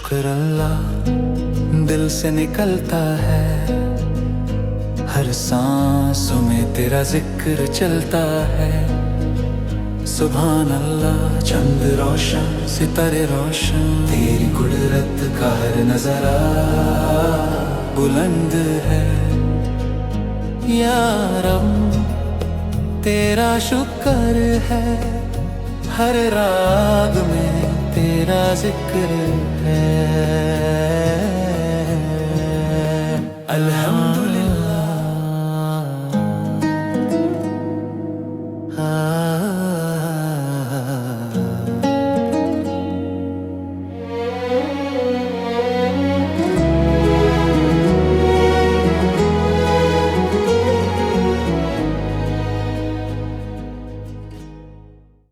शुक्र अल्लाह दिल से निकलता है, हर सांसों में तेरा जिक्र चलता है। सुभान अल्लाह, चंद रोशन सितारे रोशन, तेरी कुदरत का हर नज़ारा बुलंद है। या रब तेरा शुक्र है, हर राग में तेरा जिक्र है। अल्हम्दुलिल्लाह।